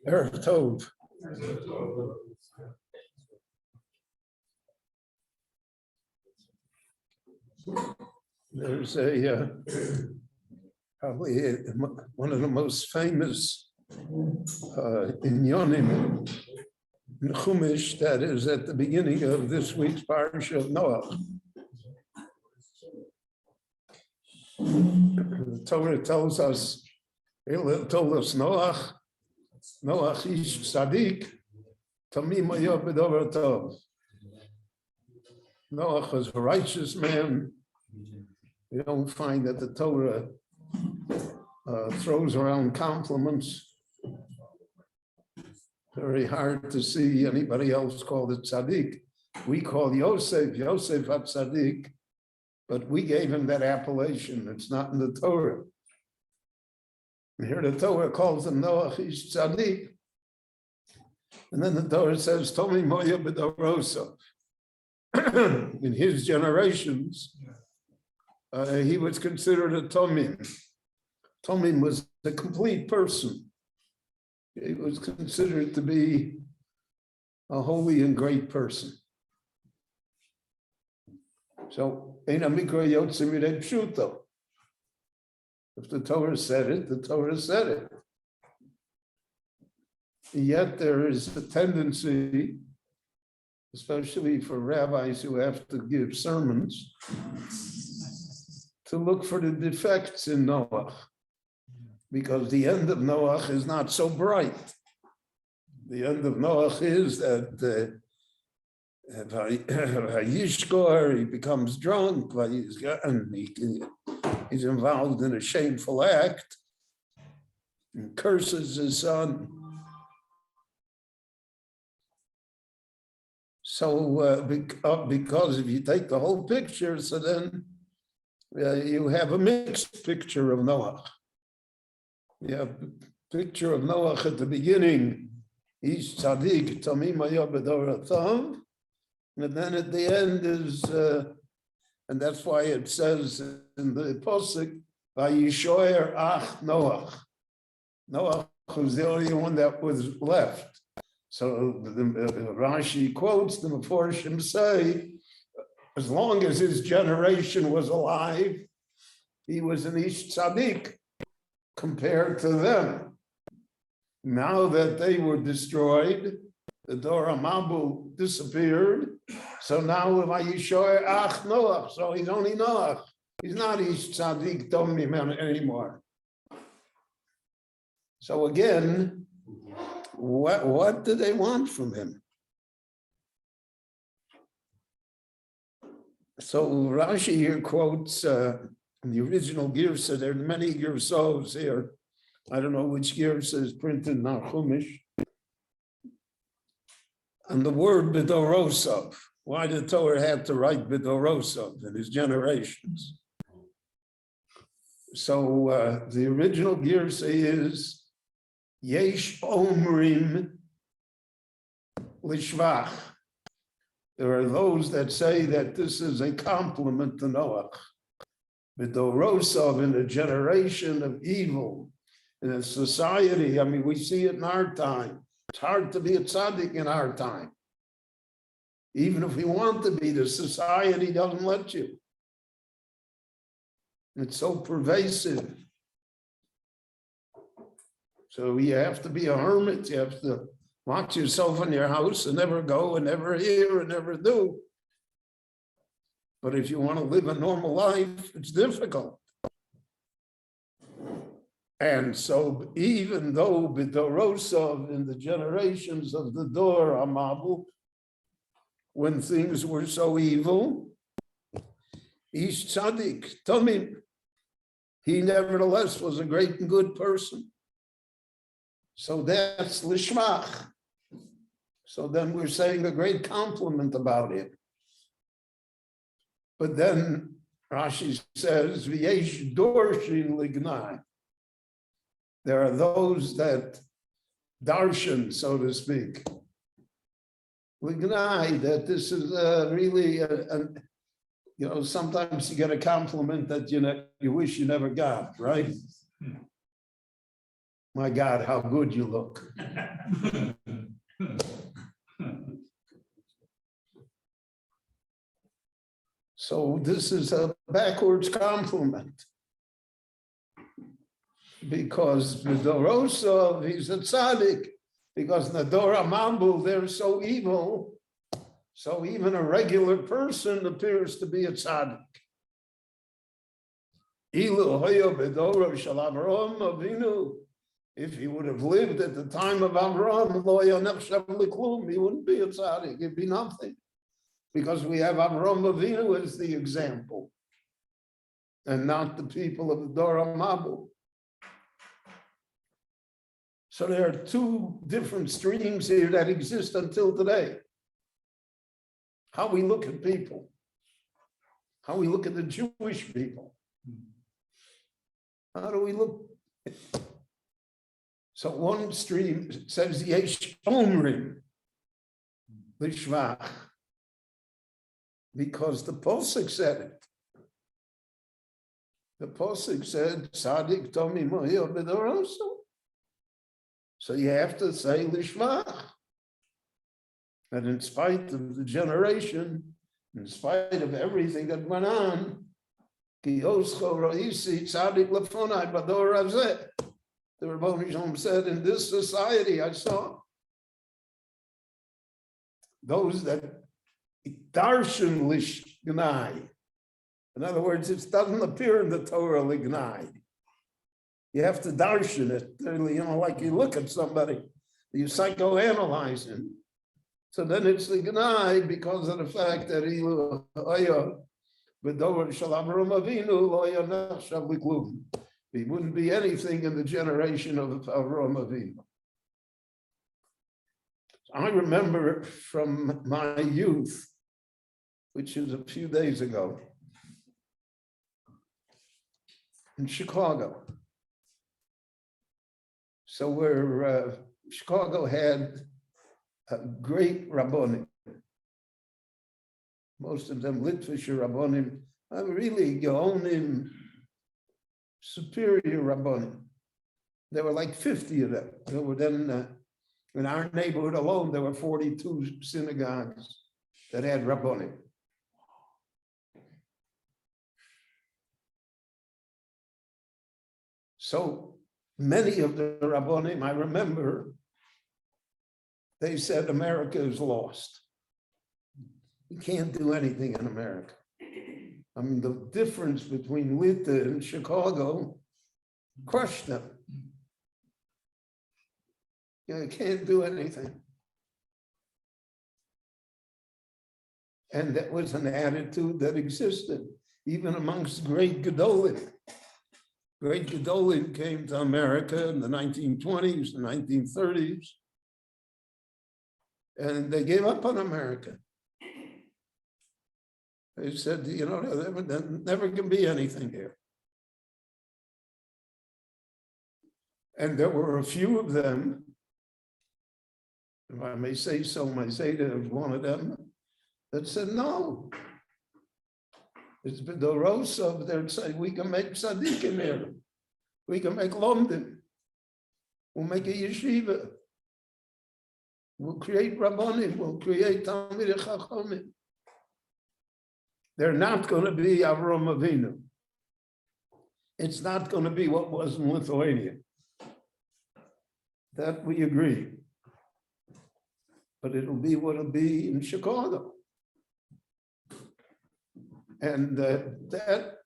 Erev Tov. There's probably one of the most famous inyonim in Chumash that is at the beginning of this week's Parasha of Noah. The Torah tells us, told us Noach ish tzaddik, tamim haya b'davar tov. Noach was a righteous man. We don't find that the Torah throws around compliments. Very hard to see anybody else called it tzaddik. We call Yosef tzaddik, but we gave him that appellation. It's not in the Torah. And here the Torah calls him Noach ish tzaddik. And then the Torah says, Tomi moya b'dorosav. In his generations, he was considered a Tomim. Tomim was a complete person. He was considered to be a holy and great person. So, Eina Mikra Yotze Mirei Pshuto. If the Torah said it, the Torah said it. Yet there is a tendency, especially for rabbis who have to give sermons, to look for the defects in Noah, because the end of Noah is not so bright. The end of Noah is that Vayishkor, he becomes drunk, and he's involved in a shameful act, and curses his son. So because if you take the whole picture, so then you have a mixed picture of Noah. You have a picture of Noah at the beginning, he's tzaddik, tamim haya b'davar tov, and then at the end is, and that's why it says in the Pasuk, Vayishoyer ach Noah. Noah was the only one that was left. So the Rashi quotes the Meforshim say, as long as his generation was alive, he was an ish tzaddik compared to them. Now that they were destroyed, the Dor HaMabul disappeared. So now Vayishoyer ach Noah. So he's only Noah. He's not ish tzaddik tomim anymore. So again, what do they want from him? So Rashi here quotes the original Girsa. There are many Girsos here. I don't know which Girsa is printed in our Chumash. And the word B'dorosov. Why did Torah have to write B'dorosov in his generations? So the original Girsa is Yesh Omrim Lishvach. There are those that say that this is a compliment to Noah. B'dorosov, in a generation of evil, in a society, I mean, we see it in our time. It's hard to be a tzaddik in our time. Even if we want to be, the society doesn't let you. It's so pervasive. So you have to be a hermit. You have to lock yourself in your house and never go and never hear and never do. But if you want to live a normal life, it's difficult. And so even though B'dorosov, in the generations of the Dor HaMabul, when things were so evil, Ish Tzaddik, Tomim, he nevertheless was a great and good person. So that's lishmach. So then we're saying a great compliment about it. But then Rashi says, V'yesh dorshin lignai. There are those that darshan, so to speak, lignai, that this is really, sometimes you get a compliment that you wish you never got, right? My God, how good you look. So this is a backwards compliment. Because Midorosov, he's a tzaddik. Because Nador Amambu, they're so evil. So even a regular person appears to be a tzaddik. If he would have lived at the time of Avraham, he wouldn't be a tzaddik, it'd be nothing. Because we have Avraham Avinu as the example, and not the people of the Dor HaMabul. So there are two different streams here that exist until today. How we look at people, how we look at the Jewish people. How do we look? So one stream says Yesh Omrim Lishvach, because the Posuk said it. The Posuk said, Tzaddik Tomi Mohil B'Doroso. So you have to say Lishvach. And in spite of the generation, in spite of everything that went on, the Rebbe Shalom said, in this society I saw those that darshan lishgnai. In other words, it doesn't appear in the Torah lignai. You have to darshan it. Like you look at somebody, you psychoanalyze him. So then it's lignai because of the fact that he wouldn't be anything in the generation of Avraham Avinu. I remember from my youth, which is a few days ago, in Chicago. So where Chicago had a great rabbonim, most of them Litvisher rabbonim, really Geonim, superior rabbonim. There were like 50 of them. There were then, in our neighborhood alone, there were 42 synagogues that had rabbonim. So many of the rabbonim, I remember, they said America is lost. You can't do anything in America. I mean, the difference between Lita and Chicago crushed them. You can't do anything. And that was an attitude that existed, even amongst great Gedolim. Great Gedolim came to America in the 1920s, the 1930s, and they gave up on America. They said, there never can be anything here. And there were a few of them, if I may say so, my Zeta is one of them, that said, no. It's been the rose of their say, we can make tzaddikim here. We can make London. We'll make a yeshiva. We'll create rabbonim. We'll create Talmidei Chachamim. They're not going to be Avraham Avinu. It's not going to be what was in Lithuania. That we agree. But it'll be what it'll be in Chicago. And that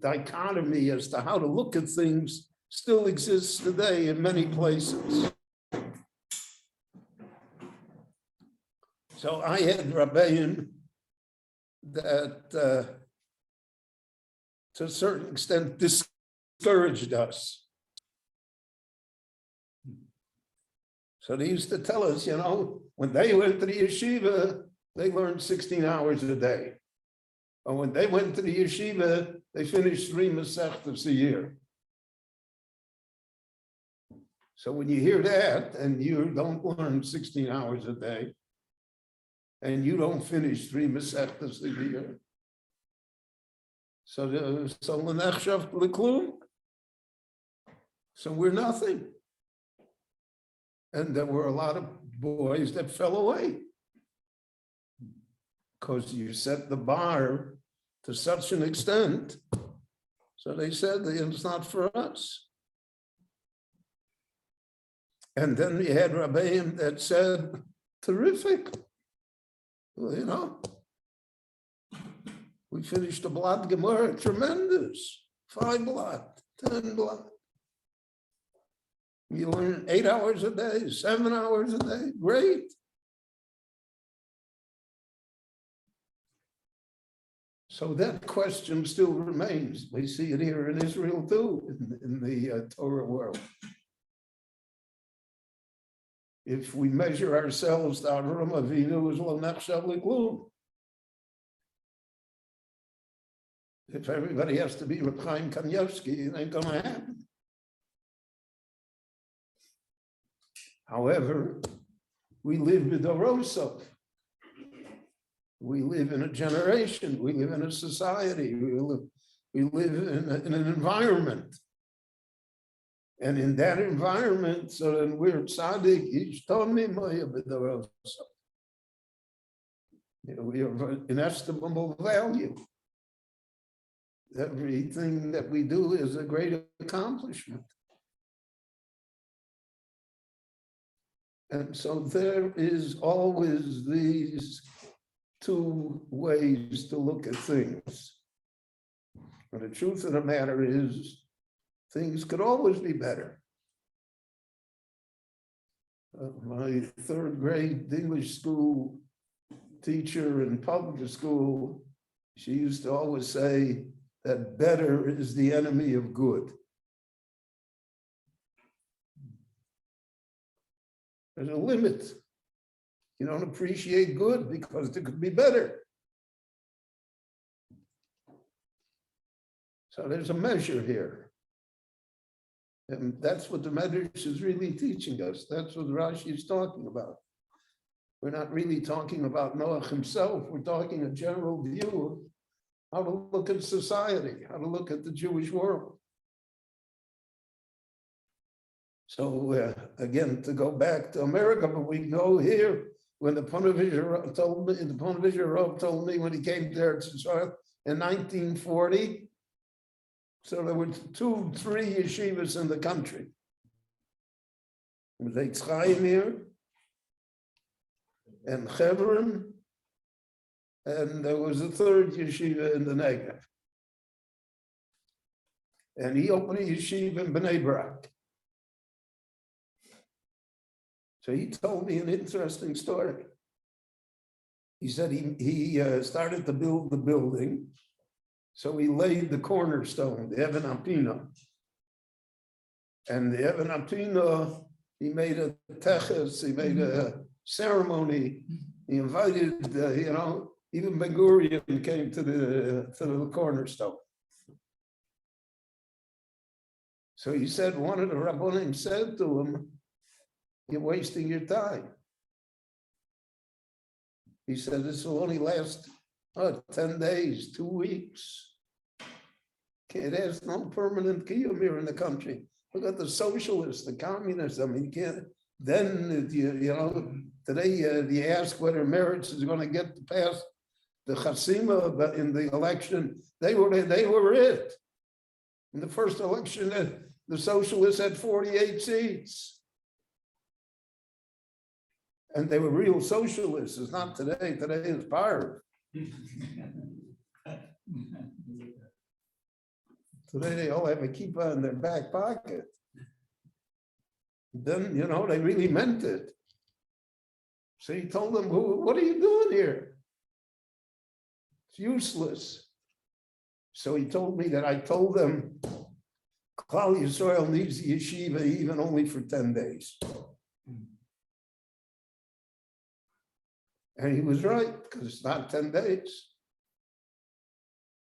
dichotomy as to how to look at things still exists today in many places. So I had Rabbeim that to a certain extent discouraged us. So they used to tell us, when they went to the yeshiva, they learned 16 hours a day. Or when they went to the yeshiva, they finished 3 Masechtas a year. So when you hear that, and you don't learn 16 hours a day, and you don't finish 3 Masechtas a year, so we're nothing. And there were a lot of boys that fell away because you set the bar to such an extent. So they said it's not for us. And then we had Rabbeim that said, terrific. Well, we finished the Blad Gemara, tremendous. 5 blad, 10 blad. You learn 8 hours a day, 7 hours a day, great. So that question still remains. We see it here in Israel too, in the Torah world. If we measure ourselves to Avram Avinu as lo nechshav leklum, if everybody has to be Reb Chaim Kanievsky, it ain't going to happen. However, we live with the Rosov. We live in a generation. We live in a society. We live in an environment. And in that environment, so then we're tzaddik, each tomi moya b'dorosov. We have an inestimable value. Everything that we do is a great accomplishment. And so there is always these 2 ways to look at things. But the truth of the matter is, things could always be better. My 3rd grade English school teacher in public school, she used to always say that better is the enemy of good. There's a limit. You don't appreciate good because it could be better. So there's a measure here. And that's what the Medrash is really teaching us. That's what Rashi is talking about. We're not really talking about Noach himself. We're talking a general view of how to look at society, how to look at the Jewish world. So again, to go back to America, but we know here when the Ponevezher told me, the Ponevezher told me when he came there to Israel in 1940. So there were 2, 3 yeshivas in the country. It was Eitz Chaim here, and Hebron, and there was a 3rd yeshiva in the Negev. And he opened a yeshiva in Bnei Brak. So he told me an interesting story. He said he started to build the building. So he laid the cornerstone, the Even Apina. And the Even Apina, he made a teches, he made a ceremony. He invited, even Ben Gurion came to the cornerstone. So he said, one of the Rabbonim said to him, "You're wasting your time." He said, "This will only last 10 days, 2 weeks. It has no permanent kiyum here in the country. Look at the socialists, the communists. I mean, you can't." Then, today you ask whether Meretz is going to get past the Chasima, but in the election, they were it. In the first election, the socialists had 48 seats. And they were real socialists. It's not today. Today is Maariv. Today they all have a kippah in their back pocket. Then, they really meant it. So he told them, "What are you doing here? It's useless." So he told me that I told them Klal Yisrael needs the yeshiva even only for 10 days. And he was right, because it's not 10 days.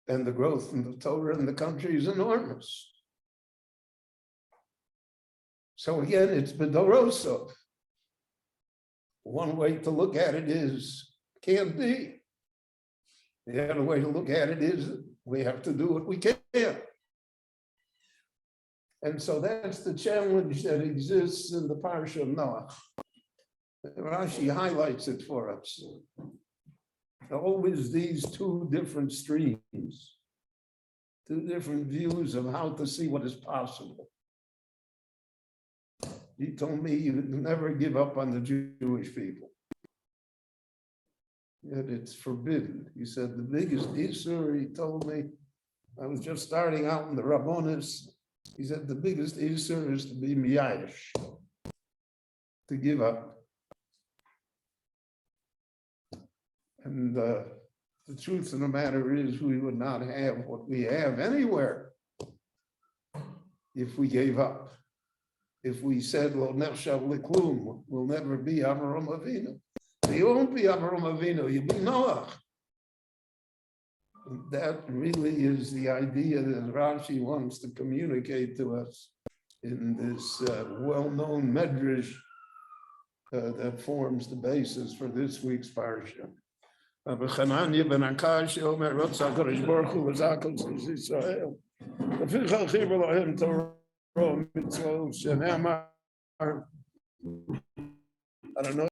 And the growth in the Torah in the country is enormous. So again, it's B'dorosov. One way to look at it is, can't be. The other way to look at it is, we have to do what we can. And so that's the challenge that exists in the Parsha of Noach. Rashi highlights it for us. Always these two different streams, two different views of how to see what is possible. He told me you would never give up on the Jewish people. Yet it's forbidden. He said the biggest issur, he told me, I was just starting out in the Rabbonis. He said the biggest issur is to be miyayish, to give up. And the truth of the matter is we would not have what we have anywhere if we gave up. If we said, "Lo nechshav liklum," we'll never be Avraham Avinu. You won't be Avraham Avinu, you'll be Noach. That really is the idea that Rashi wants to communicate to us in this well-known medrash that forms the basis for this week's parsha. Chananya ben Akash Omer Rotza HaKadosh Baruch Hu L'Zakol Yisrael. V'fichal Chiver Lahem Torah Mitzvot Shene'amar. I don't know.